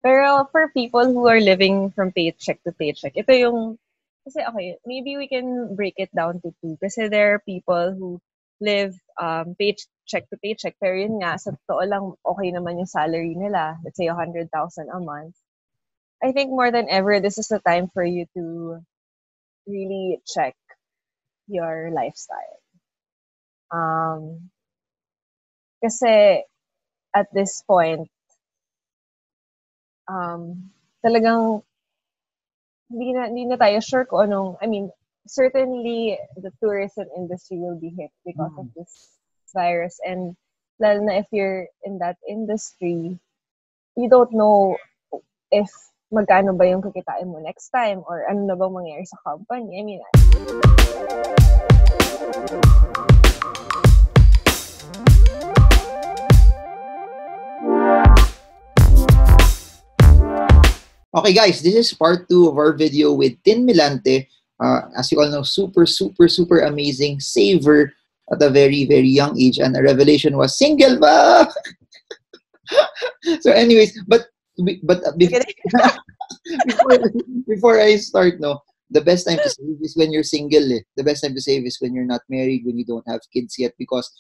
Pero for people who are living from paycheck to paycheck, ito yung, kasi okay, maybe we can break it down to two. Kasi there are people who live paycheck to paycheck. Pero yun nga, sa totoo lang, okay naman yung salary nila. Let's say 100,000 a month. I think more than ever, this is the time for you to really check your lifestyle. Kasi at this point, talagang hindi na tayo sure kung anong, I mean, certainly the tourism industry will be hit because of this virus. And lalo na if you're in that industry, you don't know if magkano ba yung kikitain mo next time or ano na bang mangyayari sa company. I mean, okay guys, this is part 2 of our video with Tin Milante. As you all know, super amazing saver at a very young age, and a revelation was single ba? So anyways, but before I start, no, the best time to save is when you're single. The best time to save is when you're not married, when you don't have kids yet, because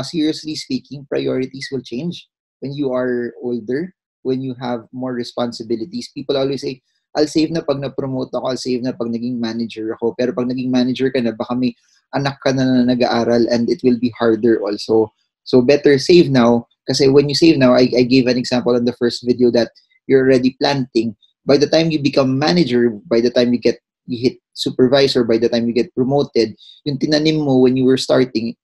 seriously speaking, priorities will change when you are older, when you have more responsibilities. People always say, I'll save na pag na-promote ako, I'll save na pag naging manager ako. Pero pag naging manager ka na, baka may anak ka na nag-aaral and it will be harder also. So better save now. Kasi when you save now, I gave an example in the first video that you're already planting. By the time you become manager, by the time you hit supervisor, by the time you get promoted, yung tinanim mo when you were starting,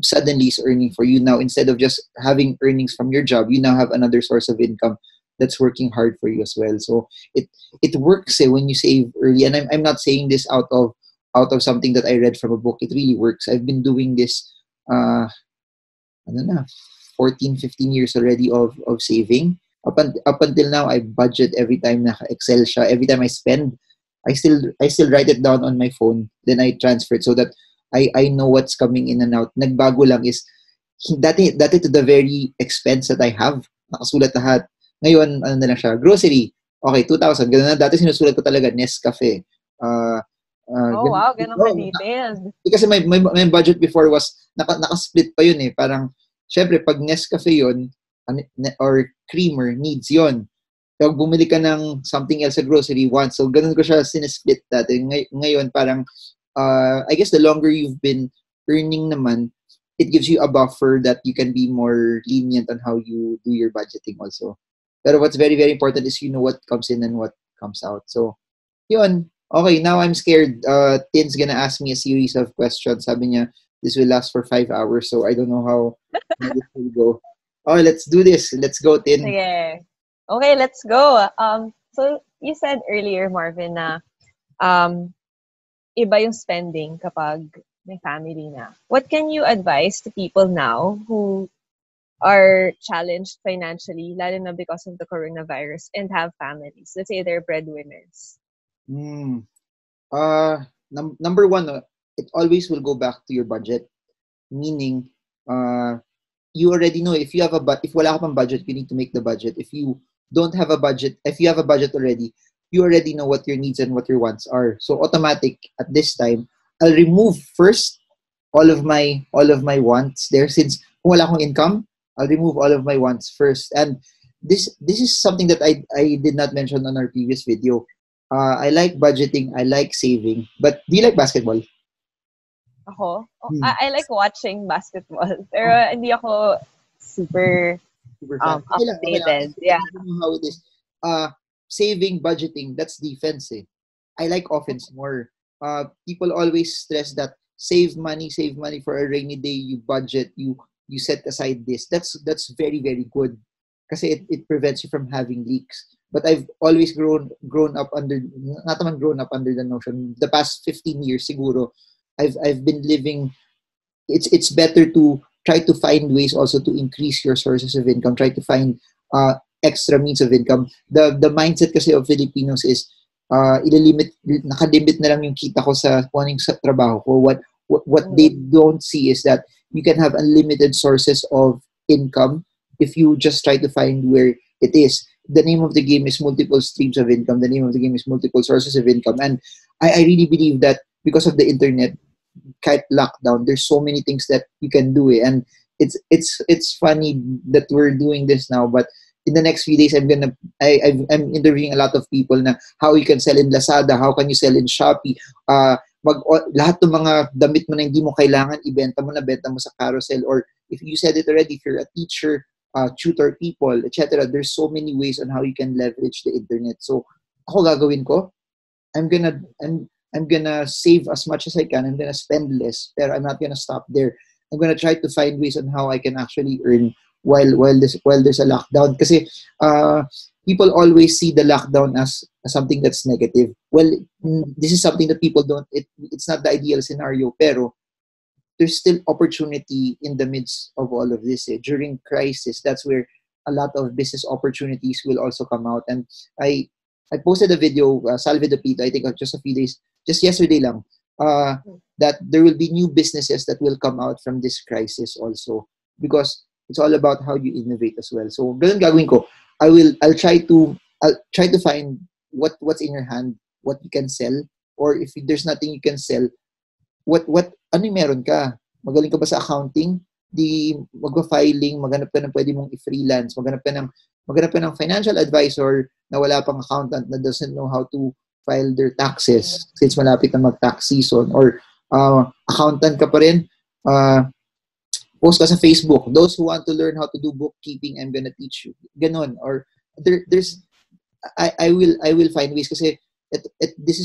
suddenly is earning for you now. Instead of just having earnings from your job, you now have another source of income that's working hard for you as well. So it works when you save early. And I'm not saying this out of something that I read from a book. It really works. I've been doing this 14, 15 years already of saving. Up until now, I budget every time na Excel siya. Every time I spend, I still write it down on my phone. Then I transfer it so that I know what's coming in and out. Nagbago lang is dati to the very expense that I have, nakasulat lahat. Ngayon, ano na lang siya, grocery. Okay, 2,000. Ganun na. Dati sinusulat ko talaga, Nescafe. wow, ganun ka-detailed. Kasi my budget before was, naka-split pa yun eh. Parang, syempre, pag Nescafe yun, or creamer, needs yun. Pag bumili ka ng something else sa grocery, once. So, ganun ko siya sinisplit dati. Ngayon, parang, I guess the longer you've been earning naman, it gives you a buffer that you can be more lenient on how you do your budgeting also. Pero what's very important is you know what comes in and what comes out. So, yun. Okay, now I'm scared. Tin's gonna ask me a series of questions. Sabi niya, this will last for 5 hours, so I don't know how this will go. Oh, let's do this. Let's go, Tin. Okay, let's go. So, you said earlier, Marvin, na iba yung spending kapag may family na. What can you advise to people now who are challenged financially, lalo na because of the coronavirus, and have families? Let's say they're breadwinners. Number one, it always will go back to your budget. Meaning, you already know if wala ka pang budget, you need to make the budget. If you don't have a budget, if you have a budget already, you already know what your needs and what your wants are. So automatic at this time, I'll remove first all of my wants there, since kung wala akong income, I'll remove all of my wants first. And this is something that I did not mention on our previous video. I like budgeting, I like saving. But do you like basketball? Ako? I like watching basketball. Pero hindi ako super updated. Yeah. I don't know how it is. Saving, budgeting, that's defense. I like offense more. People always stress that save money for a rainy day, you budget, you set aside this. That's very good. Kasi it prevents you from having leaks. But I've always grown up under, not naman grown up under the notion, the past 15 years siguro, I've been living, it's better to try to find ways also to increase your sources of income, try to find extra means of income. The mindset kasi of Filipinos is nakalimit na lang yung kita ko sa kuning sa trabaho ko. What they don't see is that you can have unlimited sources of income if you just try to find where it is. the name of the game is multiple streams of income. The name of the game is multiple sources of income. And I really believe that because of the internet, kahit lockdown, there's so many things that you can do. And it's funny that we're doing this now, but in the next few days, I'm interviewing a lot of people na how you can sell in Lazada, how can you sell in Shopee, lahat ng mga damit mo na hindi mo kailangan, ibenta mo na, benta mo sa carousel, or if you said it already, if you're a teacher, tutor people, etc. There's so many ways on how you can leverage the internet. So, ako gagawin ko, I'm gonna save as much as I can. I'm gonna spend less, but I'm not gonna stop there. I'm gonna try to find ways on how I can actually earn while there's a lockdown. Kasi people always see the lockdown as something that's negative. Well, this is something that people don't. It's not the ideal scenario, pero there's still opportunity in the midst of all of this. During crisis, that's where a lot of business opportunities will also come out. And I posted a video, Salve de Pito, I think just a few days, just yesterday lang, that there will be new businesses that will come out from this crisis also, because it's all about how you innovate as well. So, ganun gagawin ko. I'll try to find what's in your hand, what you can sell, or if there's nothing you can sell, ano yung meron ka? Magaling ka ba sa accounting? Di magpa-filing, maghanap ka ng pwede mong i-freelance, maghanap ka ng financial advisor na wala pang accountant na doesn't know how to file their taxes since malapit na mag-tax season, or accountant ka pa rin, post ka sa Facebook. Those who want to learn how to do bookkeeping, I'm gonna teach you. Ganon. Or I will find ways kasi this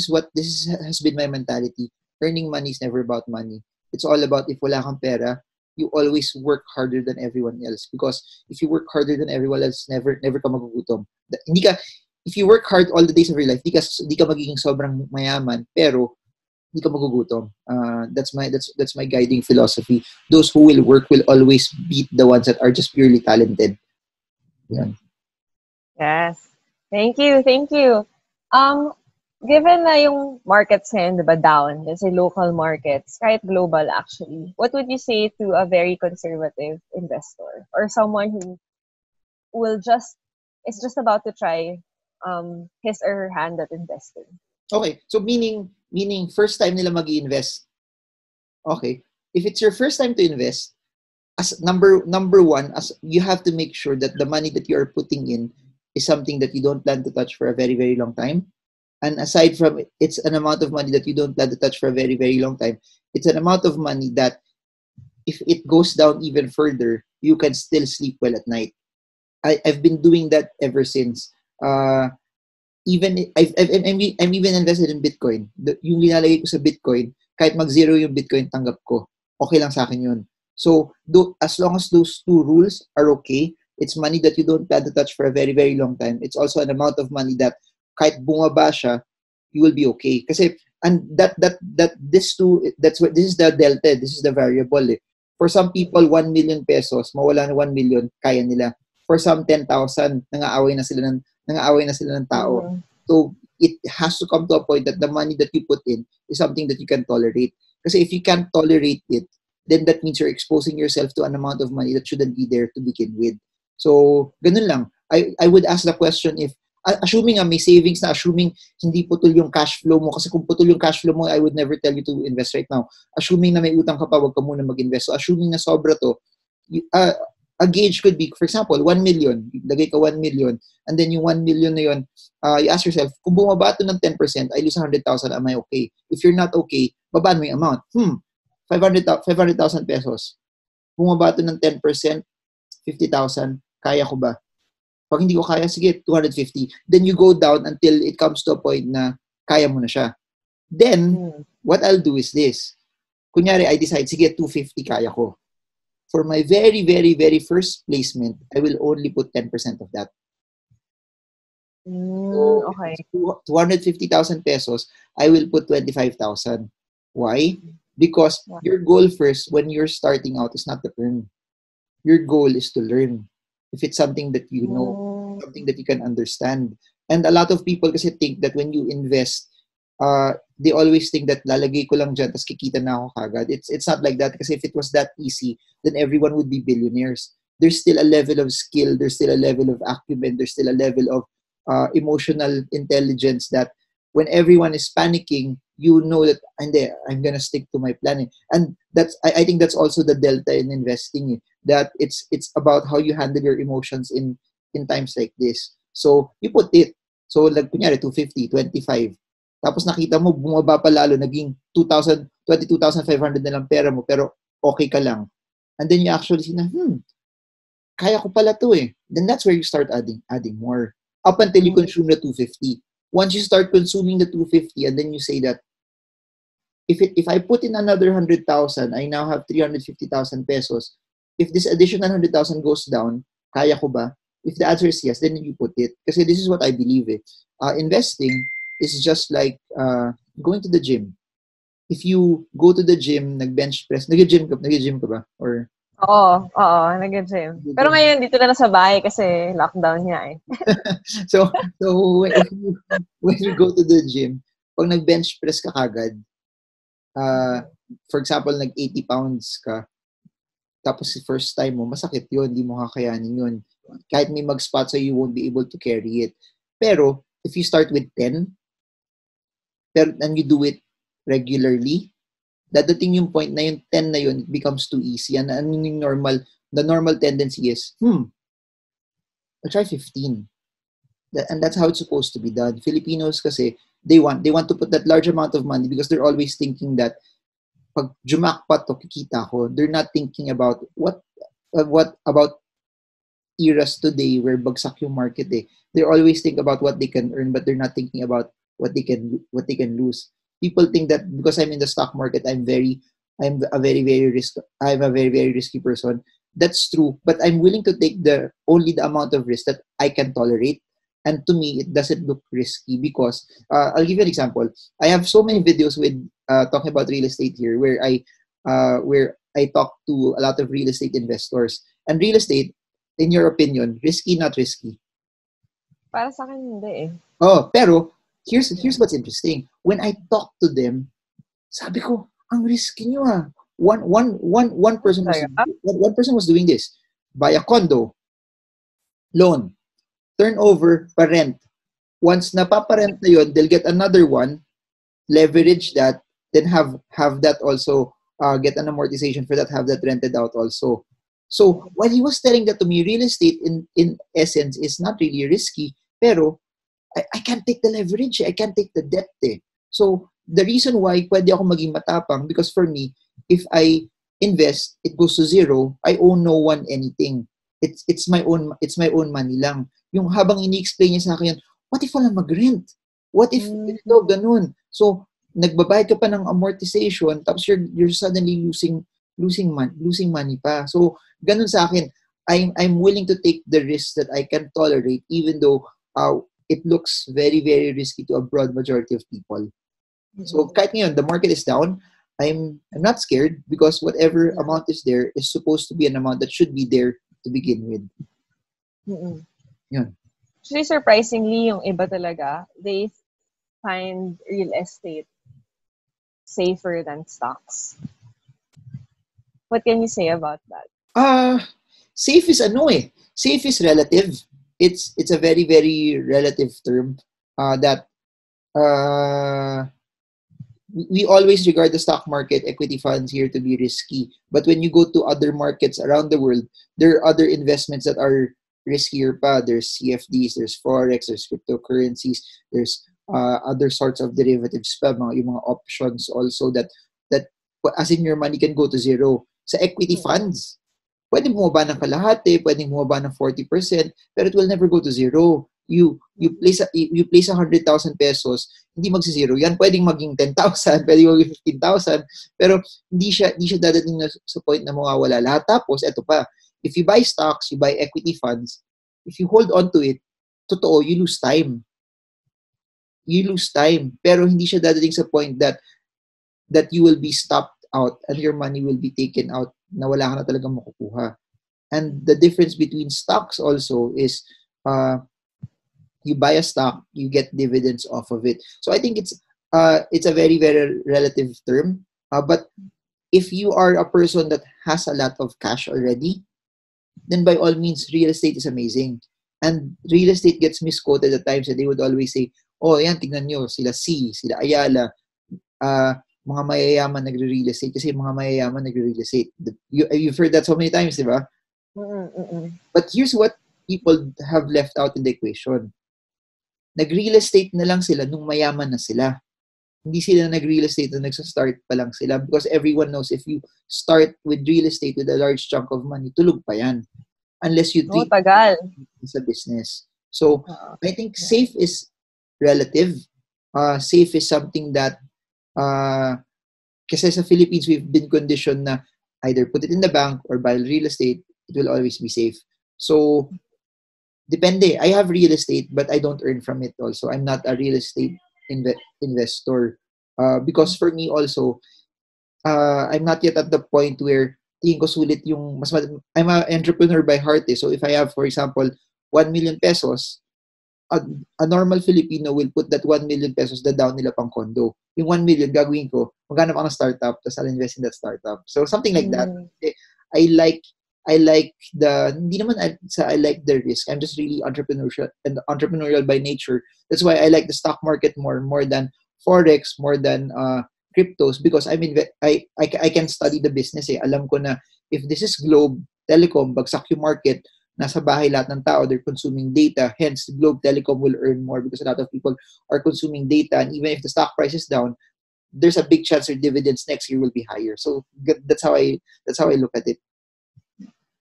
has been my mentality. Earning money is never about money. It's all about, if wala kang pera, you always work harder than everyone else. Because if you work harder than everyone else, never ka magugutom. If you work hard all the days of your life, di ka magiging sobrang mayaman, pero hindi ka magugutom. That's my guiding philosophy. Those who will work will always beat the ones that are just purely talented. Yeah. Yes. Thank you. Given na yung markets ngayon, di ba, down, kasi local markets, kahit global actually, what would you say to a very conservative investor or someone who is just about to try his or her hand at investing? Okay, so meaning first time nila mag-i-invest. Okay, if it's your first time to invest, as number one, as you have to make sure that the money that you are putting in is something that you don't plan to touch for a very, very long time. And aside from it, it's an amount of money that you don't plan to touch for a very, very long time. It's an amount of money that if it goes down even further, you can still sleep well at night. I've been doing that ever since. I'm even invested in Bitcoin. Yung linalagay ko sa Bitcoin, kahit mag-zero yung Bitcoin, tanggap ko. Okay lang sa akin yun. So, as long as those two rules are okay, it's money that you don't plan to touch for a very, very long time. It's also an amount of money that kahit bumaba siya, you will be okay. Kasi, and this is the delta, this is the variable. For some people, 1 million pesos, mawala na 1 million, kaya nila. For some, 10,000, nangaaway na sila ng tao. Mm-hmm. So, it has to come to a point that the money that you put in is something that you can tolerate. Kasi if you can't tolerate it, then that means you're exposing yourself to an amount of money that shouldn't be there to begin with. So, ganun lang. I would ask the question if, assuming may savings na, assuming hindi putol yung cash flow mo, kasi kung putol yung cash flow mo, I would never tell you to invest right now. Assuming na may utang ka pa, wag ka muna mag-invest. So, assuming na sobra to, a gauge could be, for example, 1 million. Lagay ka 1 million. And then yung 1 million na yun, you ask yourself, kung bumaba ito ng 10%, I lose 100,000, am I okay? If you're not okay, babaan mo yung amount. 500,000 pesos. Bumaba ito ng 10%, 50,000, kaya ko ba? Pag hindi ko kaya, sige, 250. Then you go down until it comes to a point na kaya mo na siya. Then, what I'll do is this. Kunyari, I decide, sige, 250 kaya ko. For my very, very, very first placement, I will only put 10% of that. So, okay. 250,000 pesos, I will put 25,000. Why? Because your goal first, when you're starting out, is not to earn. Your goal is to learn. If it's something that you know, something that you can understand. And a lot of people kasi think that when you invest, they always think that lalagay ko lang dyan, tas kikita na ako kagad. It's not like that, kasi if it was that easy, then everyone would be billionaires. there's still a level of skill, there's still a level of acumen, there's still a level of emotional intelligence that when everyone is panicking, you know that I'm gonna stick to my plan. And I think that's also the delta in investing. That it's about how you handle your emotions in times like this. So you put it. So like kunyari 250, 25. Tapos nakita mo bumaba pa lalo, naging 2,000, 22,500 na lang pera mo, pero okay ka lang. And then you actually see na, kaya ko pala to eh. Then that's where you start adding more. Up until you consume the 250. Once you start consuming the 250 and then you say that if I put in another 100,000, I now have 350,000 pesos. If this additional 100,000 goes down, kaya ko ba? If the answer is yes, then you put it. Kasi this is what I believe eh. Investing is just like going to the gym. If you go to the gym, nag-bench press, nag-gym ka ba? Or Oo, nag-gym. Pero ngayon, dito na sa bahay kasi lockdown nga eh. so when you go to the gym, pag nag-bench press ka kagad, for example, nag-80 pounds ka, tapos si first time mo, masakit yun, hindi mo kakayanin yun. Kahit may mag-spot sa'yo, you won't be able to carry it. Pero, if you start with 10, and you do it regularly, dadating yung point na yung 10 na yun, it becomes too easy. And the normal tendency is, I'll try 15. And that's how it's supposed to be done. Filipinos kasi, they want to put that large amount of money because they're always thinking that pag jumakpat to, kikita ko. They're not thinking about what about eras today where bagsak yung market eh. They always think about what they can earn, but they're not thinking about what they can lose. People think that because I'm in the stock market, I'm a very very risky person. That's true, but I'm willing to take only the amount of risk that I can tolerate. And to me, it doesn't look risky because I'll give you an example. I have so many videos with talking about real estate here, where I talk to a lot of real estate investors. And real estate, in your opinion, risky, not risky? Para sa akin, hindi eh. Oh, pero here's what's interesting. When I talk to them, sabi ko, ang risky nyo ah. One person was doing this. Buy a condo, loan, turnover, pa-rent. Once napaparent na yun, they'll get another one, leverage that, then have that also, get an amortization for that, have that rented out also. So, while he was telling that to me, real estate in essence is not really risky, pero I can't take the leverage, I can't take the debt eh. So, the reason why pwede ako maging matapang, because for me, if I invest, it goes to zero, I owe no one anything. It's my own money lang. Yung habang ini-explain niya sa akin, what if walang mag-rent? What if ito, ganun? So, nagbabayad ka pa ng amortization, tapos you're suddenly losing money pa. So, ganun sa akin, I'm willing to take the risk that I can tolerate, even though it looks very, very risky to a broad majority of people. So, kahit ngayon, the market is down, I'm not scared because whatever amount is there is supposed to be an amount that should be there to begin with. Yun. Actually, surprisingly, yung iba talaga, they find real estate safer than stocks. What can you say about that? Safe is safe is relative. It's a very, very relative term that we always regard the stock market, equity funds here to be risky. But when you go to other markets around the world, there are other investments that are riskier pa. There's CFDs, there's Forex, there's cryptocurrencies, there's other sorts of derivatives pa, yung mga options also that as in your money can go to zero. Sa equity funds, pwede bumaba ng kalahati, pwede bumaba ng 40%, pero it will never go to zero. You place 100,000 pesos, hindi magsi-zero yan. Pwedeng maging 10,000, pwedeng maging 15,000, pero hindi siya dadating na sa point na mawawala lahat. Tapos, eto pa, if you buy stocks, you buy equity funds, if you hold on to it, totoo, you lose time. You lose time. Pero hindi siya dadating sa point that you will be stopped out and your money will be taken out na wala ka na talagang makukuha. And the difference between stocks also is you buy a stock, you get dividends off of it. So I think it's a very, very relative term. But if you are a person that has a lot of cash already, then by all means, real estate is amazing. And real estate gets misquoted at times, and they would always say, oh, yan, tignan nyo, sila C, sila Ayala, mga mayayaman nagre-real estate kasi mga mayayaman nagre-real estate. You've heard that so many times, di ba? But here's what people have left out in the equation. Nag-real estate na lang sila nung mayaman na sila. Hindi sila nag-real estate na nagsa-start pa lang sila, because everyone knows if you start with real estate with a large chunk of money, tulog pa yan. Unless you treat tagal. it as a business. So, I think safe is relative. Safe is something that kasi sa Philippines, we've been conditioned na either put it in the bank or buy real estate, it will always be safe. So, depende. I have real estate, but I don't earn from it also. I'm not a real estate investor. Because for me also, I'm not yet at the point where tingin ko sulit yung I'm an entrepreneur by heart eh. So if I have, for example, 1 million pesos, a normal Filipino will put that 1 million pesos the down nila pang condo. Yung 1 million, gagawin ko, maghanap ako ng startup, tapos I'll invest in that startup. So something like that. I like I like the risk. I'm just really entrepreneurial by nature. That's why I like the stock market more than Forex, more than cryptos, because I can study the business eh. Alam ko na if this is Globe Telecom, bagsak yung market, nasa bahay lahat ng tao, they're consuming data, hence Globe Telecom will earn more because a lot of people are consuming data, and even if the stock price is down, there's a big chance their dividends next year will be higher. So that's how I look at it.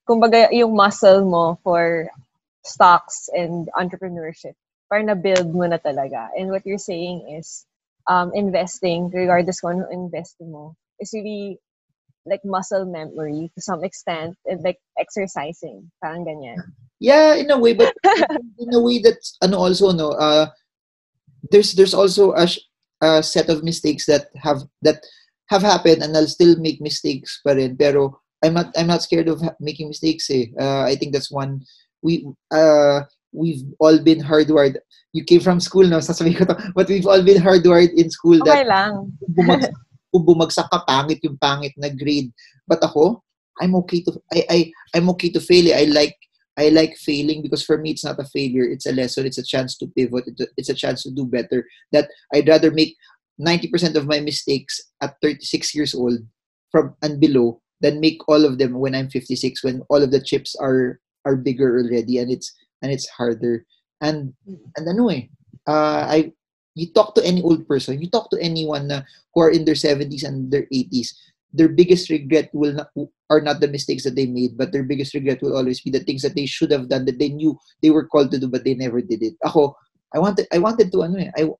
Kumbaga, yung muscle mo for stocks and entrepreneurship, parang na-build mo na talaga. And what you're saying is, investing, regardless kung ano investing mo, is really like muscle memory to some extent, and like exercising, parang ganyan. Yeah, in a way, but in a way that's also there's also a set of mistakes that have happened, and I'll still make mistakes pa rin, pero I'm not scared of making mistakes eh. I think that's one we've all been hardwired. You came from school, no? Sasabihin ko to, but we've all been hardwired in school Okay that lang. kung bumagsak ka, pangit yung pangit na grade. But ako, I'm okay to fail. I like failing, because for me it's not a failure, it's a lesson, it's a chance to pivot, it's a chance to do better. That I'd rather make 90% of my mistakes at 36 years old from and below than make all of them when I'm 56, when all of the chips are bigger already, and it's harder. And you talk to any old person, you talk to anyone who are in their 70s and their 80s, their biggest regret are not the mistakes that they made, but their biggest regret will always be the things that they should have done, that they knew they were called to do, but they never did it. Ako, I wanted to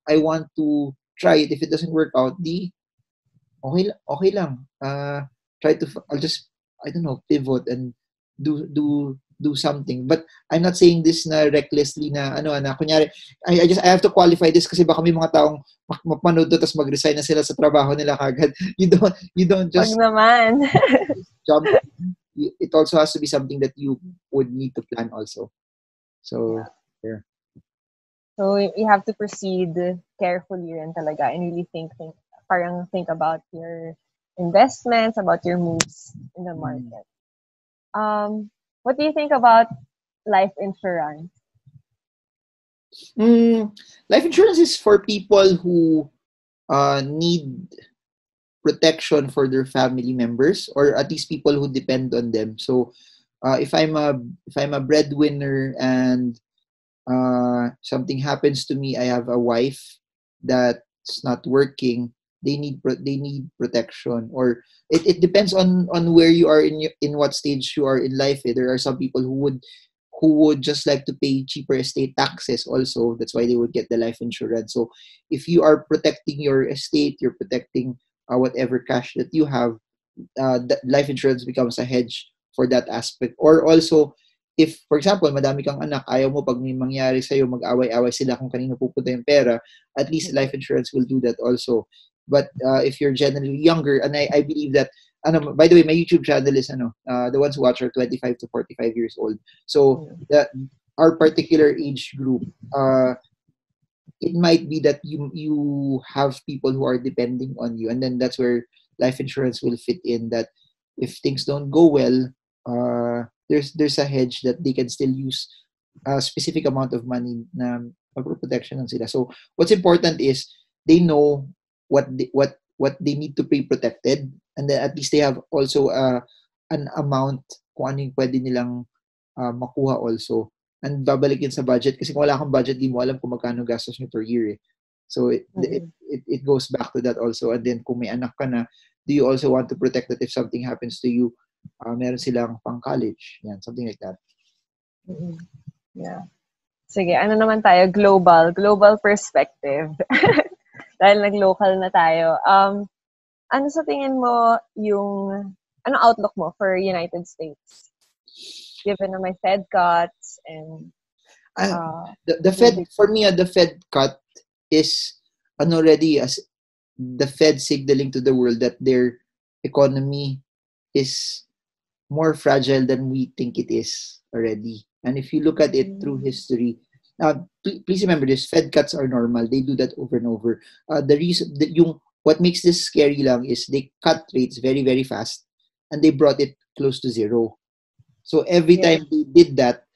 I want to try it. If it doesn't work out, okay lang. I'll just, I don't know, pivot and do something. But I'm not saying this na recklessly na kunyari, I have to qualify this kasi baka may mga taong mapanood tapos mag-resign na sila sa trabaho nila kagad. You don't just Wag naman. jump. It also has to be something that you would need to plan also. So, yeah. So you have to proceed carefully rin talaga, and really think about your investments, about your moves in the market. What do you think about life insurance? Life insurance is for people who need protection for their family members, or at least people who depend on them. So if I'm a breadwinner and something happens to me, I have a wife that's not working, they need protection. Or it depends on where you are in what stage you are in life. There are some people who would just like to pay cheaper estate taxes also. That's why they would get the life insurance. So if you are protecting your estate, you're protecting whatever cash that you have, that life insurance becomes a hedge for that aspect. Or also, if, for example, madami kang anak, ayaw mo pag may mangyari sa'yo, mag-away-away sila kung kanino pupunta yung pera, at least life insurance will do that also. But if you're generally younger, and I believe that, by the way, my YouTube channel is the ones who watch are 25 to 45 years old. So our particular age group, it might be that you have people who are depending on you, and then that's where life insurance will fit in. That if things don't go well, there's a hedge that they can still use a specific amount of money na protection lang sila. So what's important is they know what they need to be protected, and then at least they have also an amount kung ano yung pwede nilang makuha also. And babalik yun sa budget kasi kung wala kang budget, di mo alam kung magkano gastos nyo per year eh. So it goes back to that also. And then kung may anak ka na, do you also want to protect that if something happens to you, meron silang pang college, yan, something like that. Yeah. Sige, ano naman tayo? Global perspective. Dahil nag-local na tayo. Ano sa tingin mo ano outlook mo for United States? Given na may Fed cuts and the Fed, for me, the Fed cut is already as the Fed signaling to the world that their economy is more fragile than we think it is already. And if you look at it through history, please remember this: Fed cuts are normal. They do that over and over. The reason that what makes this scary lang is they cut rates very, very fast, and they brought it close to zero. So every time they did that,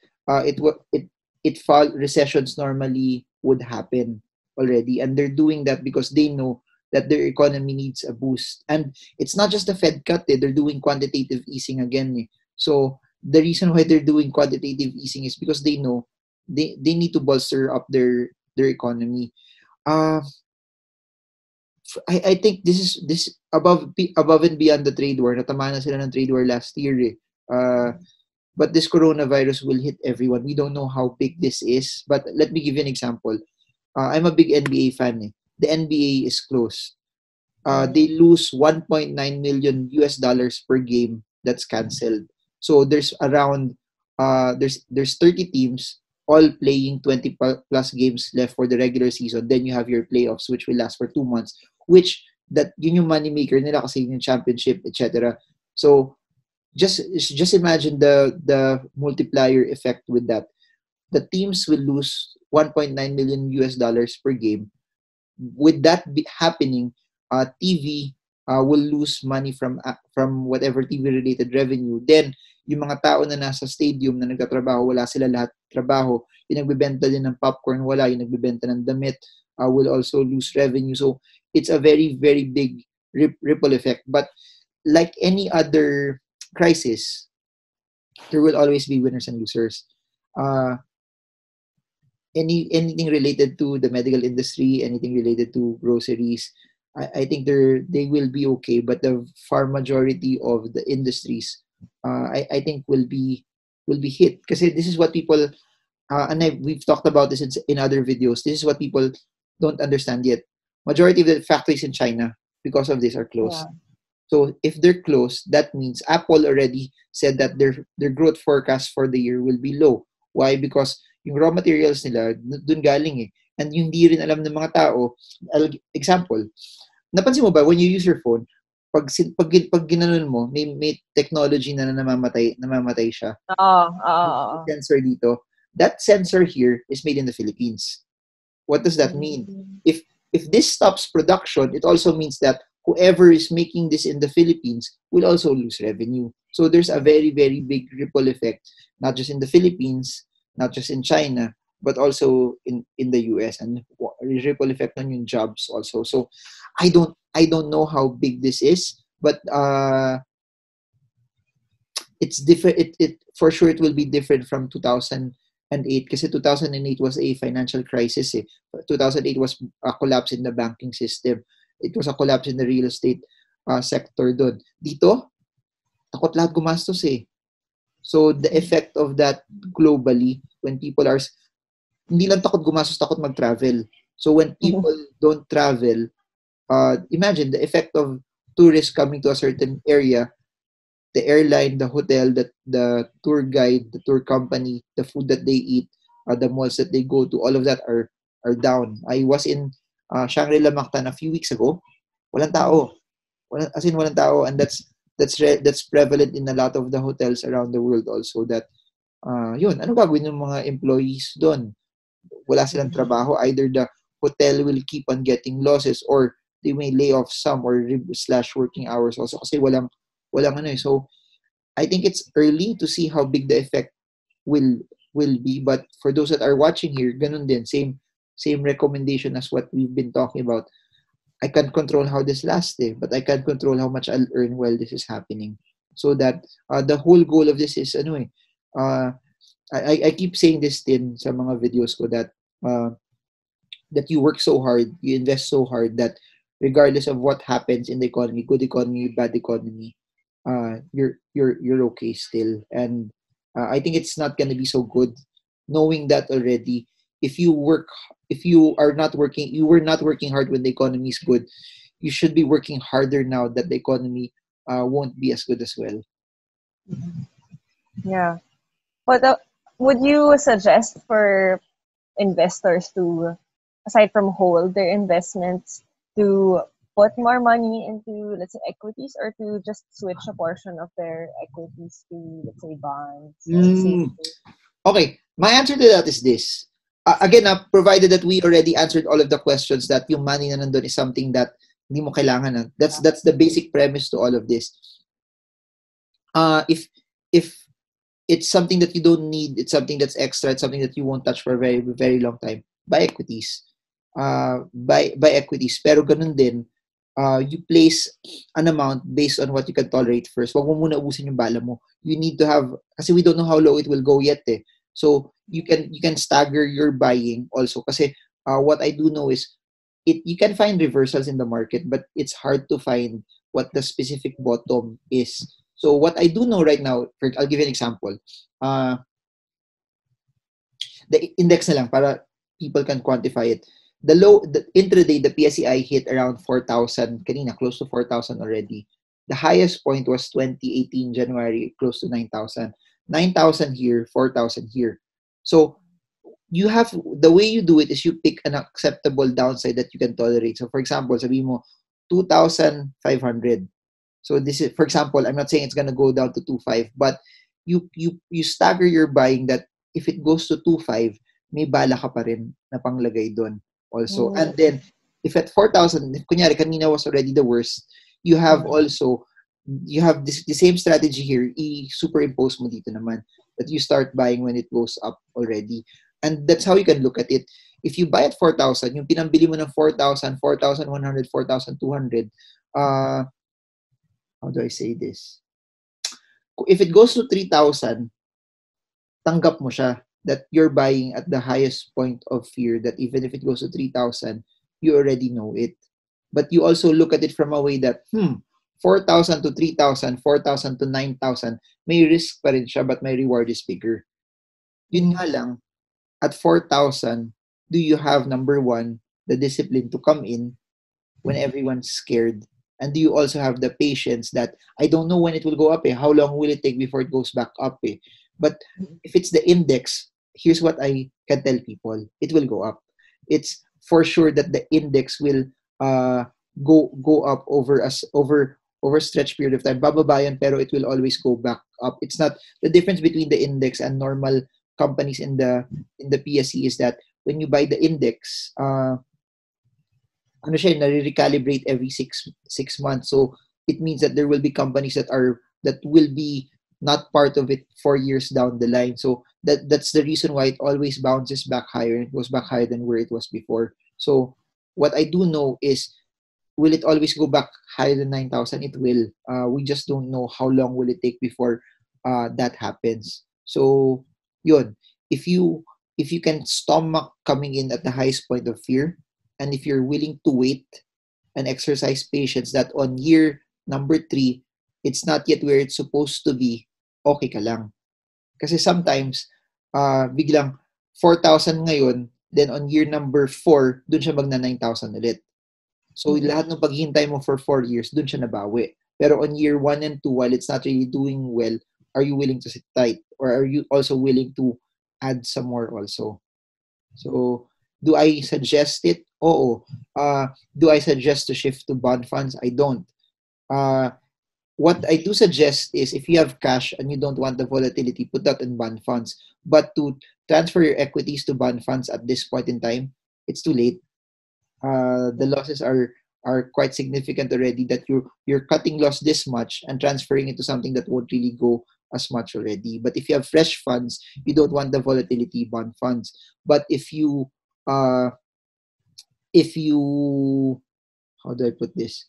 recessions normally would happen already, and they're doing that because they know that their economy needs a boost. And it's not just the Fed cut; they're doing quantitative easing again. So the reason why they're doing quantitative easing is because they know they need to bolster up their economy. I think this above and beyond the trade war. Natama na sila ng trade war last year eh. But this coronavirus will hit everyone. We don't know how big this is. But let me give you an example. I'm a big NBA fan. The NBA is closed. They lose $1.9 million per game that's canceled. So there's around there's 30 teams all playing 20 plus games left for the regular season. Then you have your playoffs, which will last for 2 months. Which yun yung money maker nila kasi yung championship, etc. So just imagine the multiplier effect with that. The teams will lose $1.9 million per game. With that happening, TV will lose money from whatever TV related revenue. Then yung mga tao na nasa stadium na nagtatrabaho, wala sila lahat trabaho. Yung nagbebenta din ng popcorn, wala. Yung nagbebenta ng damit will also lose revenue. So it's a very, very big ripple effect. But like any other crisis, there will always be winners and losers. Anything related to the medical industry, anything related to groceries, I think they will be okay. But the far majority of the industries, I think will be hit. Because this is what people, we've talked about this in other videos. This is what people don't understand yet. Majority of the factories in China, because of this, are closed. Yeah. So if they're closed, that means Apple already said that their growth forecast for the year will be low. Why? Because yung raw materials nila dun galing eh. And yung di rin alam ng mga tao. Example, napansin mo ba when you use your phone, pag ginanon mo, may technology na namamatay siya. Sensor dito. That sensor here is made in the Philippines. What does that mean? If this stops production, it also means that whoever is making this in the Philippines will also lose revenue. So there's a very, very big ripple effect, not just in the Philippines, not just in China, but also in the US, and ripple effect on yung jobs also. So I don't know how big this is, but it's different. It for sure it will be different from 2008 kasi 2008 was a financial crisis. 2008 was a collapse in the banking system. It was a collapse in the real estate sector doon. Dito, takot lahat gumastos eh. So the effect of that globally, when people are, hindi lang takot gumastos, takot mag-travel. So when people don't travel, imagine the effect of tourists coming to a certain area, the airline, the hotel, the tour guide, the tour company, the food that they eat, the malls that they go to, all of that are down. I was in Shangri-La Mactan a few weeks ago. Walang tao. Walang tao, and that's prevalent in a lot of the hotels around the world also. That yun, ano gagawin ng mga employees doon? Wala silang trabaho. Either the hotel will keep on getting losses, or they may lay off some or slash working hours also kasi walang ano eh. So I think it's early to see how big the effect will will be. But for those that are watching here, ganun din, same recommendation as what we've been talking about. I can't control how this lasts, but I can control how much I'll earn while this is happening. So that the whole goal of this is ano I keep saying this din sa mga videos ko that that you work so hard, you invest so hard that regardless of what happens in the economy, good economy, bad economy, you're okay still. And I think it's not gonna be so good knowing that already. If you work, if you are not working, you were not working hard when the economy is good. You should be working harder now that the economy won't be as good as well. Yeah. But would you suggest for investors to, aside from hold their investments, to put more money into, let's say, equities, or to just switch a portion of their equities to, let's say, bonds and save? Okay, my answer to that is this. Again, provided that we already answered all of the questions that yung money na nandun is something that hindi mo kailangan. That's the basic premise to all of this. If it's something that you don't need, it's something that's extra, it's something that you won't touch for a very, very long time, buy equities. Buy equities. Pero ganun din, you place an amount based on what you can tolerate first. Wag mo muna ubusin yung bala mo. You need to have, kasi we don't know how low it will go yet eh. So you can stagger your buying also. Kasi what I do know is you can find reversals in the market, but it's hard to find what the specific bottom is. So what I do know right now, I'll give you an example. The index na lang para people can quantify it. The intraday, the PSEI hit around 4,000 kanina, close to 4,000 already. The highest point was 2018 January, close to 9,000. 9,000 here, 4,000 here. So you have, the way you do it is you pick an acceptable downside that you can tolerate. So for example, sabi mo 2,500. So this is, for example, I'm not saying it's gonna go down to 2.5, but you stagger your buying that if it goes to 2.5, may bala ka pa rin na panglagay doon also. And then if at 4,000, if kunyari kanina was already the worst, you have also, you have this, the same strategy here, superimpose mo dito naman, that you start buying when it goes up already. And that's how you can look at it. If you buy at 4,000, yung pinambili mo ng 4,000, 4,100, 4,200, how do I say this? If it goes to 3,000, tanggap mo siya that you're buying at the highest point of fear, that even if it goes to 3,000, you already know it. But you also look at it from a way that, 4,000 to 3,000, 4,000 to 9,000, may risk pa rin siya, but my reward is bigger. Yun nga lang, at 4,000, do you have, number one, the discipline to come in when everyone's scared? And do you also have the patience that I don't know when it will go up? How long will it take before it goes back up? But if it's the index, here's what I can tell people: it will go up. It's for sure that the index will go up over a stretch period of time. Bababa yan, pero it will always go back up. It's not the difference between the index and normal companies in the PSE is that when you buy the index, recalibrate every six months. So it means that there will be companies that will be not part of it 4 years down the line. So that's the reason why it always bounces back higher. It goes back higher than where it was before. So what I do know is, will it always go back higher than 9,000? It will. We just don't know how long will it take before that happens. So yun, if you can stomach coming in at the highest point of fear, and if you're willing to wait and exercise patience, that on year number 3, it's not yet where it's supposed to be, okay ka lang. Kasi sometimes, biglang 4,000 ngayon, then on year number 4, dun siya magna 9,000 ulit. So lahat ng paghihintay mo for 4 years, dun siya nabawi. Pero on year 1 and 2, while it's not really doing well, are you willing to sit tight? Or are you also willing to add some more also? So, do I suggest it? Oo. Do I suggest to shift to bond funds? I don't. What I do suggest is, if you have cash and you don't want the volatility, put that in bond funds. But to transfer your equities to bond funds at this point in time, it's too late. The losses are are quite significant already, that you're cutting loss this much and transferring it to something that won't really go as much already. But if you have fresh funds, you don't want the volatility bond funds. But uh if you how do I put this?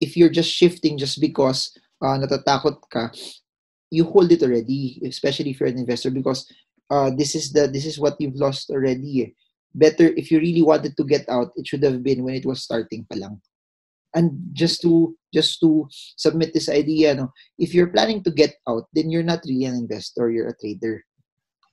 If you're just shifting just because natatakot ka, you hold it already, especially if you're an investor, because this is what you've lost already. Eh. Better if you really wanted to get out, it should have been when it was starting pa lang. And just to submit this idea, no, if you're planning to get out, then you're not really an investor, you're a trader.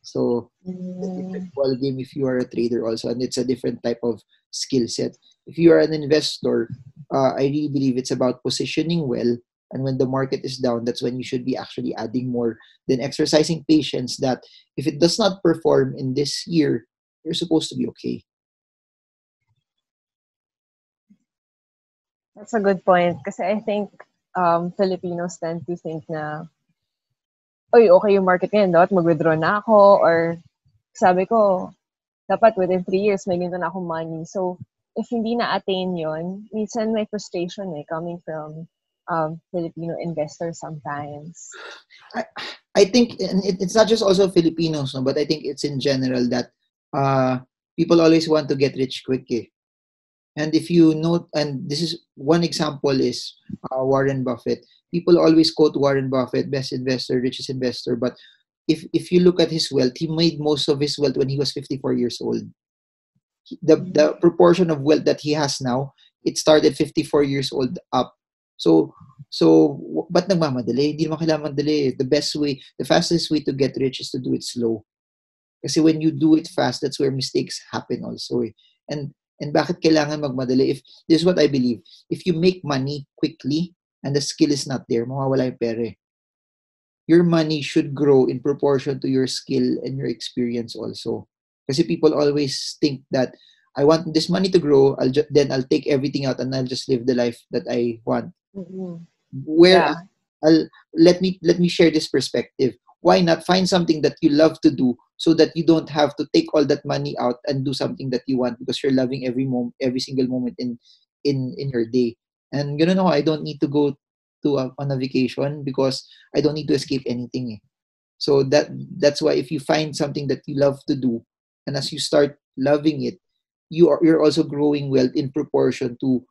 So it's a different ball game if you are a trader also, and it's a different type of skill set. If you are an investor, I really believe it's about positioning well, and when the market is down, that's when you should be actually adding more than exercising patience. That if it does not perform in this year, you're supposed to be okay. That's a good point. Kasi I think Filipinos tend to think na, oy, okay yung market ngayon, dapat mag-withdraw na ako, or sabi ko, dapat within 3 years may ganito na akong money. So, if hindi na-attain yun, minsan may frustration coming from Filipino investors sometimes. I think it's not just also Filipinos, no, but I think it's in general that people always want to get rich quick. Eh. And if you note, and this is one example is Warren Buffett. People always quote Warren Buffett, best investor, richest investor. But if you look at his wealth, he made most of his wealth when he was 54 years old. The proportion of wealth that he has now, it started 54 years old up. So but nagmamadali? Hindi naman kailangan madali. The fastest way to get rich is to do it slow. Kasi when you do it fast, that's where mistakes happen also. Eh. And bakit kailangan magmadali? If this is what I believe, if you make money quickly and the skill is not there, mawawala yung pera. Your money should grow in proportion to your skill and your experience also. Kasi people always think that I want this money to grow, then I'll take everything out and I'll just live the life that I want. Mm-hmm. Where Yeah. let me share this perspective. Why not find something that you love to do so that you don't have to take all that money out and do something that you want because you're loving every single moment in your day. And you know, I don't need to go on a vacation because I don't need to escape anything. Eh. So that's why if you find something that you love to do, and as you start loving it, you're also growing wealth in proportion to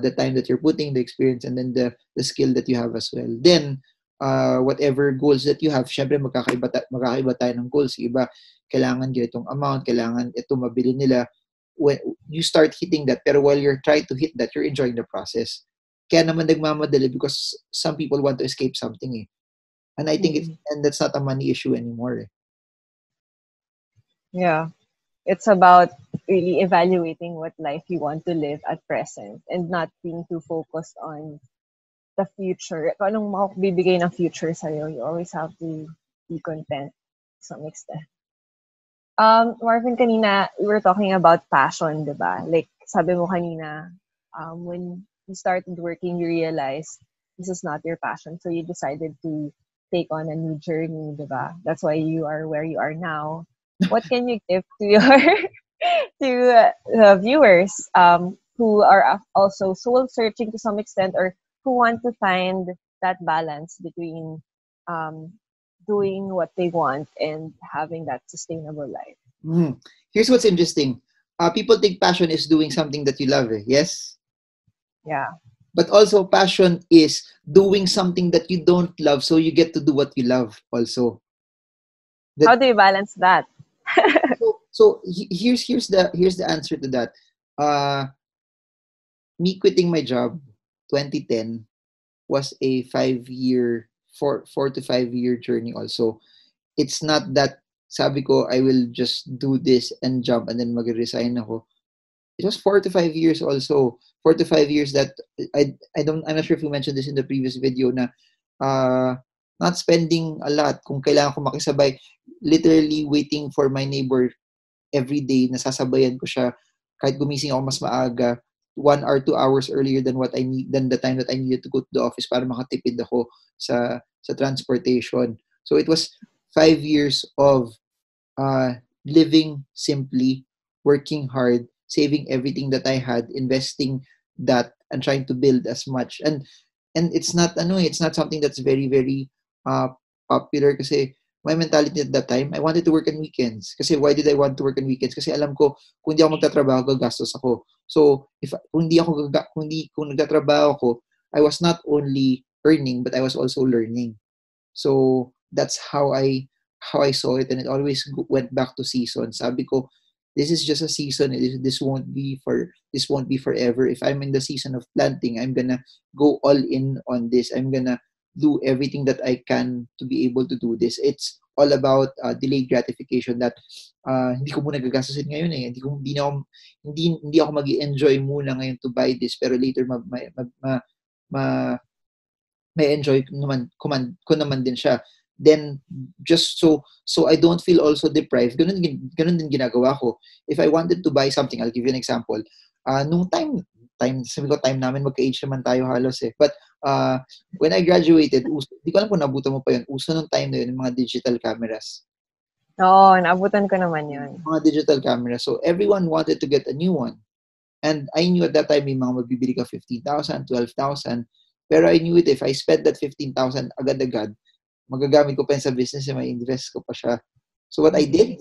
the time that you're putting, the experience, and then the skill that you have as well. Then whatever goals that you have, syempre magkakaiba tayo ng goals. Iba, kailangan ganitong amount, kailangan ito mabili nila. When you start hitting that, pero while you're trying to hit that, you're enjoying the process. Kaya naman nagmamadali because some people want to escape something. Eh. And I think and that's not a money issue anymore. Eh. Yeah. It's about really evaluating what life you want to live at present and not being too focused on the future. Kung anong makakabibigay ng future sa'yo, you always have to be content to some extent. Marvin, kanina, we were talking about passion, di ba? Like, sabi mo kanina, when you started working, you realized this is not your passion. So you decided to take on a new journey, di ba? That's why you are where you are now. What can you give to your viewers who are also soul searching to some extent, or who want to find that balance between doing what they want and having that sustainable life? Here's what's interesting. People think passion is doing something that you love. Eh? Yes? Yeah. But also passion is doing something that you don't love so you get to do what you love also. How do you balance that? So here's the answer to that. Me quitting my job 2010 was a 4 to 5 year journey also. It's not that sabi ko I will just do this and jump and then mag-resign ako. It was 4 to 5 years also. 4 to 5 years that I'm not sure if you mentioned this in the previous video na not spending a lot kung kailangan ko makisabay, literally waiting for my neighbor every day, nasasabayan ko siya kahit gumising ako mas maaga 1 or 2 hours earlier than the time that I needed to go to the office para makatipid ako sa transportation. So it was 5 years of living simply, working hard, saving everything that I had, investing that and trying to build as much. And it's not it's not something that's very very popular kasi my mentality at that time, I wanted to work on weekends. Kasi why did I want to work on weekends? Kasi alam ko, kung hindi ako magtatrabaho, gagastos ako. So, kung nagtatrabaho ako, I was not only earning, but I was also learning. So, that's how I saw it, and it always went back to season. Sabi ko, this is just a season. This won't be forever. If I'm in the season of planting, I'm gonna go all in on this. I'm gonna do everything that I can to be able to do this. It's all about delayed gratification that hindi ko muna gagastusin ngayon eh. Hindi ako magi-enjoy muna ngayon to buy this, pero later may enjoy ko naman din siya. Then just so I don't feel also deprived. Ganun din ginagawa ko. If I wanted to buy something, I'll give you an example. Nung time sabi ko time namin magka-age naman tayo halos eh. But when I graduated, di ko alam kung nabutan mo pa yun. Uso nung time na yun, yung mga digital cameras. Oo, naabutan ko naman yun. Mga digital cameras. So everyone wanted to get a new one. And I knew at that time may mga magbibili ka 15,000, 12,000. Pero I knew it, if I spent that 15,000 agad-agad, magagamit ko pa yun sa business and may invest ko pa siya. So what I did,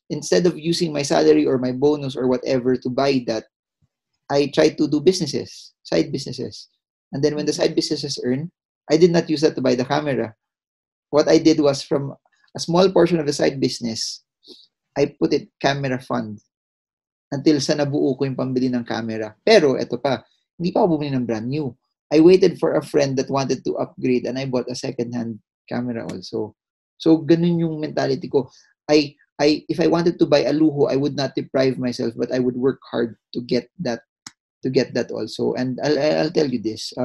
instead of using my salary or my bonus or whatever to buy that, I tried to do side businesses. And then when the side businesses earn, I did not use that to buy the camera. What I did was from a small portion of the side business, I put it camera fund until sa nabuo ko yung pambili ng camera. Pero eto pa, hindi pa ako bumili ng brand new. I waited for a friend that wanted to upgrade and I bought a second-hand camera also. So ganun yung mentality ko. If I wanted to buy a luho, I would not deprive myself, but I would work hard to get that also. And I'll tell you this,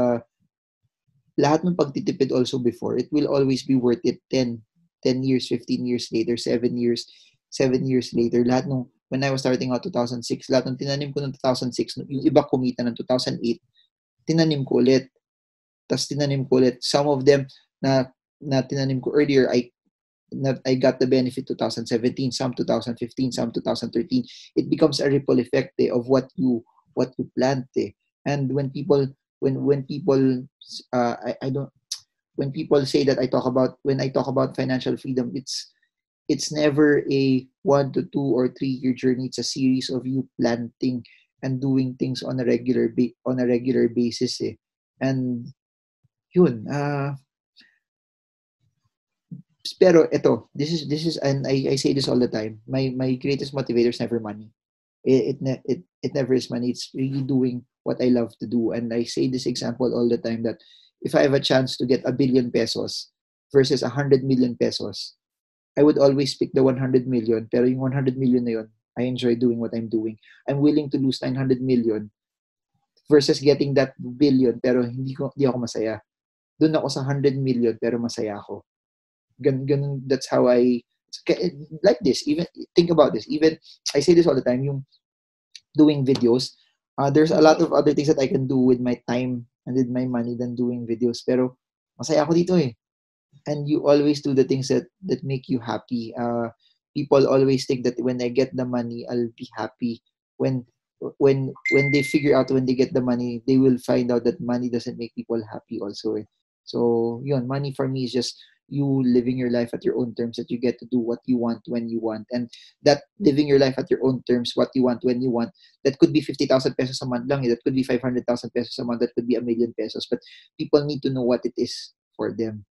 lahat ng pagtitipid also before, it will always be worth it 10 years, 15 years later, 7 years later. Lahat nung, when I was starting out 2006, lahat ng tinanim ko ng 2006, yung iba kumita ng 2008, tinanim ko ulit. Tapos tinanim ko ulit. Some of them na tinanim ko earlier, I got the benefit 2017, some 2015, some 2013. It becomes a ripple effect of what you plant. And when people when people say that when I talk about financial freedom, it's never a 1 to 2 or 3 year journey. It's a series of you planting and doing things on a regular basis. And yun, pero ito, this is and I say this all the time. My greatest motivator is never money. It never is money. It's really doing what I love to do. And I say this example all the time, that if I have a chance to get 1 billion pesos versus 100 million pesos, I would always pick the 100 million. Pero yung 100 million na yun, I enjoy doing what I'm doing. I'm willing to lose 900 million versus getting that billion pero hindi ako masaya. Doon ako sa 100 million pero masaya ako. Ganun, that's how I like this. Even think about this. Even I say this all the time, yung doing videos, there's a lot of other things that I can do with my time and with my money than doing videos. Pero masaya ako dito eh. And you always do the things that make you happy. People always think that when I get the money, I'll be happy. When they figure out when they get the money, they will find out that money doesn't make people happy also. So yun, money for me is just you living your life at your own terms, that you get to do what you want when you want. And that living your life at your own terms, what you want when you want, that could be 50,000 pesos a month lang. That could be 500,000 pesos a month. That could be 1 million pesos. But people need to know what it is for them.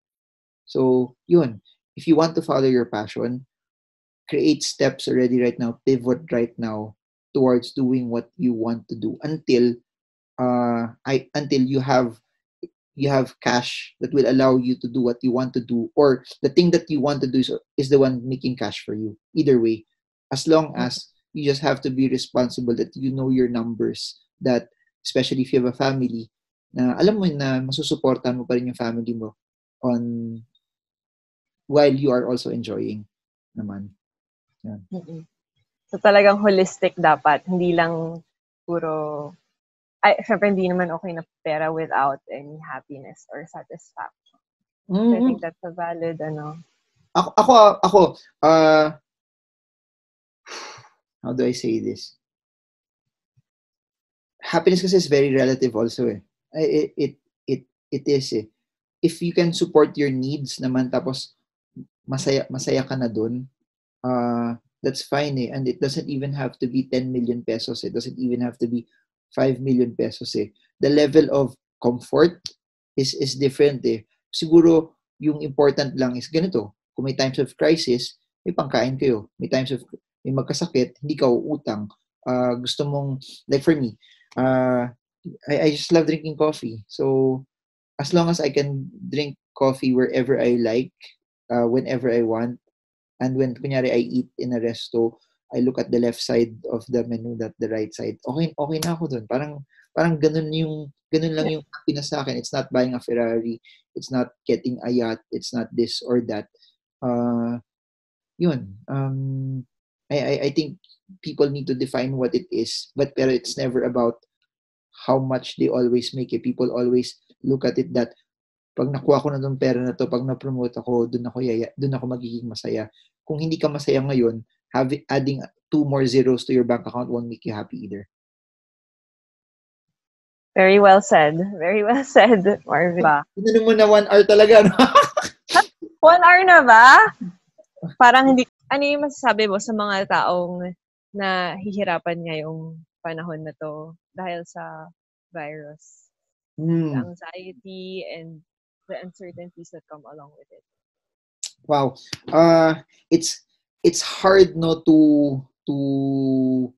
So yun, if you want to follow your passion, create steps already right now, pivot right now towards doing what you want to do until you have cash that will allow you to do what you want to do, or the thing that you want to do is the one making cash for you. Either way, as long as you just have to be responsible, that you know your numbers, that especially if you have a family, na alam mo na masusuportahan mo pa rin yung family mo on while you are also enjoying naman. Yan. So talagang holistic dapat, hindi lang puro, syempre hindi naman okay na pera without any happiness or satisfaction. So I think that's a valid, Ako, how do I say this? happiness kasi is very relative also eh. It is eh. If you can support your needs naman tapos masaya ka na dun, that's fine eh. And it doesn't even have to be 10 million pesos. It doesn't even have to be 5 million pesos eh. The level of comfort is different eh. Siguro, yung important lang is ganito. Kung may times of crisis, may pangkain kayo. May times of, may magkasakit, hindi ka uutang. Gusto mong, like for me, I just love drinking coffee. So, as long as I can drink coffee wherever I like, whenever I want, and when kunyari I eat in a resto, I look at the left side of the menu, not the right side. Okay na ako dun. Parang ganun lang yung happiness sa akin. It's not buying a Ferrari. It's not getting a yacht. It's not this or that. Yun. I think people need to define what it is. Pero it's never about how much they always make it. People always look at it that pag nakuha ko na tong pera na to, pag na-promote ako, doon ako magiging masaya. Kung hindi ka masaya ngayon, adding 2 more zeros to your bank account won't make you happy either. Very well said. Very well said, Marvin. Tinanong mo na 1 hour talaga, no? 1 hour na ba? Parang hindi, ano yung masasabi mo sa mga taong nahihirapan ngayong panahon na to dahil sa virus? The anxiety and the uncertainties that come along with it. Wow. It's hard no to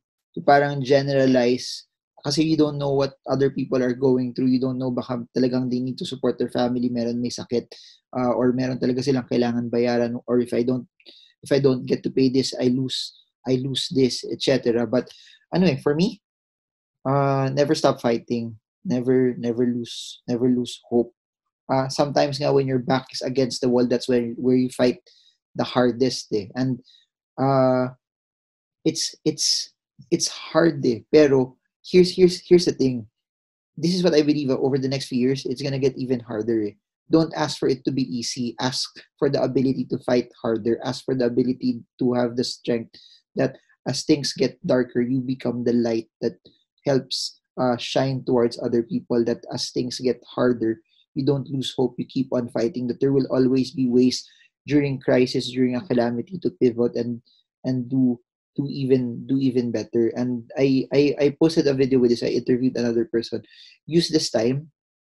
parang generalize kasi you don't know what other people are going through. You don't know baka talagang they need to support their family, meron may sakit, or meron talaga silang kailangan bayaran, or if I don't get to pay this, I lose this, etc. But for me, never stop fighting. Never lose hope. Sometimes nga when your back is against the wall, that's where you fight the hardest eh. And it's hard eh. Pero here's the thing. This is what I believe over the next few years, it's gonna get even harder eh. Don't ask for it to be easy. Ask for the ability to fight harder. Ask for the ability to have the strength that as things get darker, you become the light that helps shine towards other people. That as things get harder, you don't lose hope. You keep on fighting. That there will always be ways during crisis, during a calamity, to pivot and do even better. And I posted a video with this. I interviewed another person. Use this time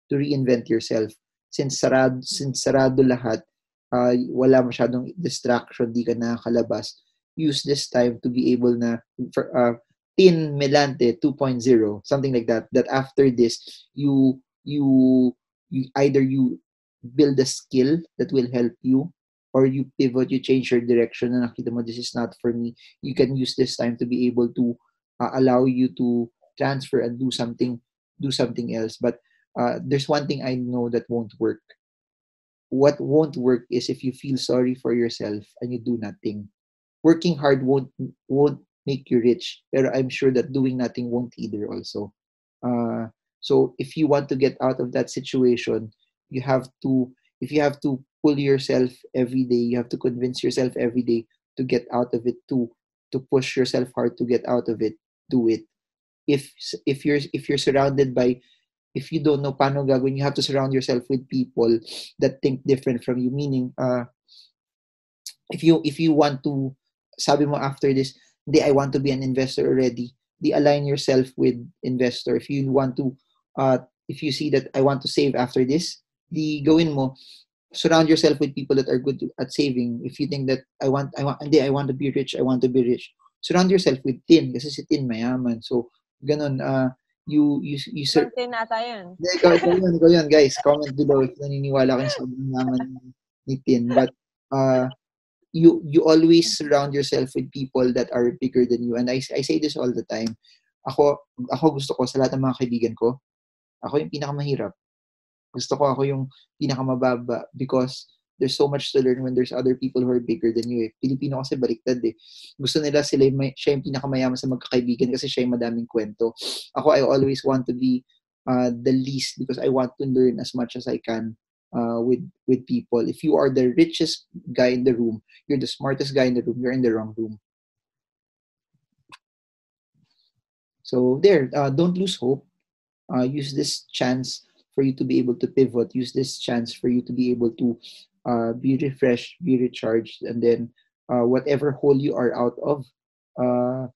to reinvent yourself. Since sarado lahat, wala masyadong distraction, di ka nakakalabas. Use this time to be able na Tin Melante 2.0, something like that. That after this, you either you build a skill that will help you, or you pivot, you change your direction, na nakita mo, this is not for me. You can use this time to be able to allow you to transfer and do something else. But there's one thing I know that won't work. What won't work is if you feel sorry for yourself and you do nothing. Working hard won't make you rich, pero I'm sure that doing nothing won't either also. So if you want to get out of that situation, you have to pull yourself every day, you have to convince yourself every day to get out of it, to push yourself hard to get out of it. Do it. If you're surrounded by, if you don't know paano gagawin, you have to surround yourself with people that think different from you. Meaning, if you want to, sabi mo after this, hindi, I want to be an investor already, di align yourself with investor. If you want to, if you see that I want to save after this, di gawin mo, surround yourself with people that are good at saving. If you think that I want to be rich, surround yourself with Tin, kasi si Tin mayaman. So, ganun, you Tin ata yun. Ikaw yun, guys. Comment below if naniniwala kayo sa yaman ni Tin. But, you always surround yourself with people that are bigger than you. And I say this all the time. Ako gusto ko sa lahat ng mga kaibigan ko, ako yung pinakamahirap. Gusto ko ako yung pinakamababa because there's so much to learn when there's other people who are bigger than you. Pilipino kasi baliktad eh. Gusto nila siya yung pinakamayaman sa magkakaibigan kasi siya yung madaming kwento. Ako, I always want to be the least because I want to learn as much as I can with people. If you are the richest guy in the room, you're the smartest guy in the room, you're in the wrong room. So there, don't lose hope. Use this chance for you to be able to pivot. Use this chance for you to be able to be refreshed, be recharged, and then whatever hole you are out of, uh,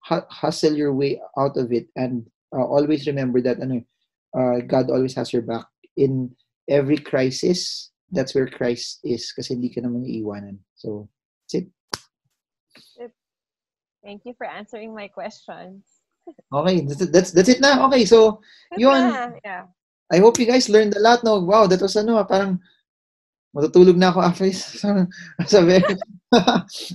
hustle your way out of it. And always remember that God always has your back in every crisis. That's where Christ is, kasi hindi ka naman iiwanan. So that's it. Thank you for answering my questions. Okay, that's it na. Okay, so yun. Yeah. I hope you guys learned a lot. No, wow, that was parang matutulog na ako after sa very.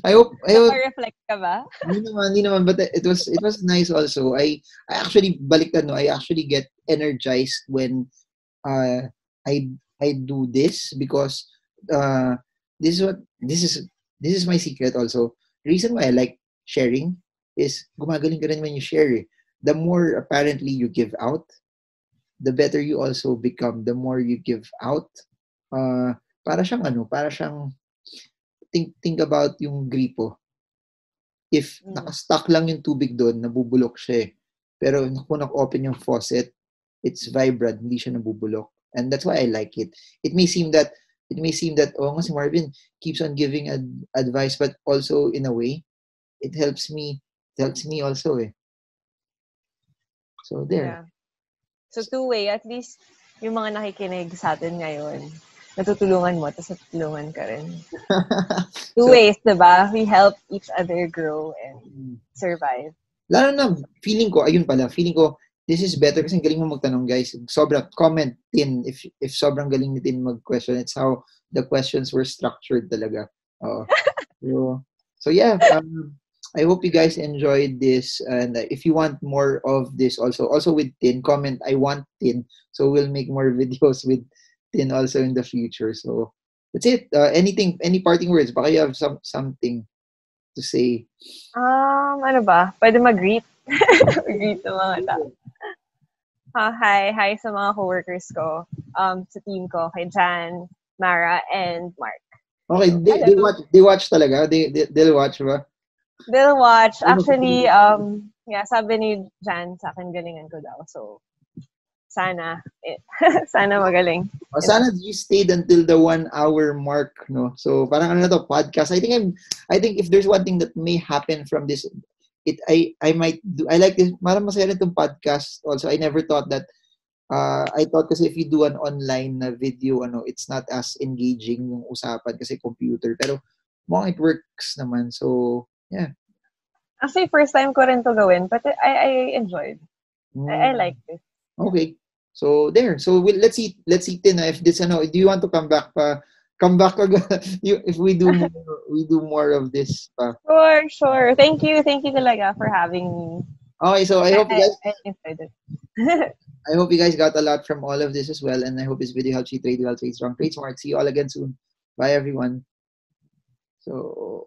I hope. Reflect ka ba? Hindi naman, but it was nice also. I actually baliktad, no. I actually get energized when I do this, because this is my secret also. Reason why I like sharing is gumagaling ka rin when you share. The more apparently you give out, the better you also become. The more you give out, para siyang think about yung gripo. If naka-stuck lang yung tubig doon, nabubulok siya eh. Pero kung naka-open yung faucet, it's vibrant, hindi siya nabubulok. And that's why I like it. It may seem that oh nga si Marvin keeps on giving advice, but also in a way it helps me also eh. So there. Yeah. So two-way, at least yung mga nakikinig sa atin ngayon, natutulungan mo, tapos natutulungan ka rin. Two ways, diba? We help each other grow and survive. Lalo na, feeling ko, this is better kasi galing mo magtanong, guys. Sobrang comment din if sobrang galing din mag-question. It's how the questions were structured talaga. So yeah, I hope you guys enjoyed this, and if you want more of this also with Tin, comment I want Tin, so we'll make more videos with Tin also in the future. So that's it. Any parting words? Baka you have something to say. Ano ba? Pwede mag-greet? Mag-greet sa mga tao. Hi sa mga coworkers ko, sa team ko, kay Jan, Mara, and Mark. Okay, they watch talaga? They'll watch ba? They'll watch. Actually, sabi ni Jan sa akin, galingan ko daw. So, sana magaling. Sana you stayed until the 1 hour mark, no? So, parang podcast. I think if there's one thing that may happen from this, I like this. Parang masaya rin itong podcast also. I never thought that, I thought kasi if you do an online na video, it's not as engaging yung usapan kasi computer. Pero mukhang it works naman. So, yeah. Actually, first time ko rin to gawin, but I enjoyed. I like this. Okay. So there. So let's see Tin, if this do you want to come back if we do more of this pa. Sure. Thank you talaga for having me. Okay, so I hope you guys enjoyed it. I hope you guys got a lot from all of this as well, and I hope this video helps you trade well, trade strong, trade smart. See you all again soon. Bye everyone. So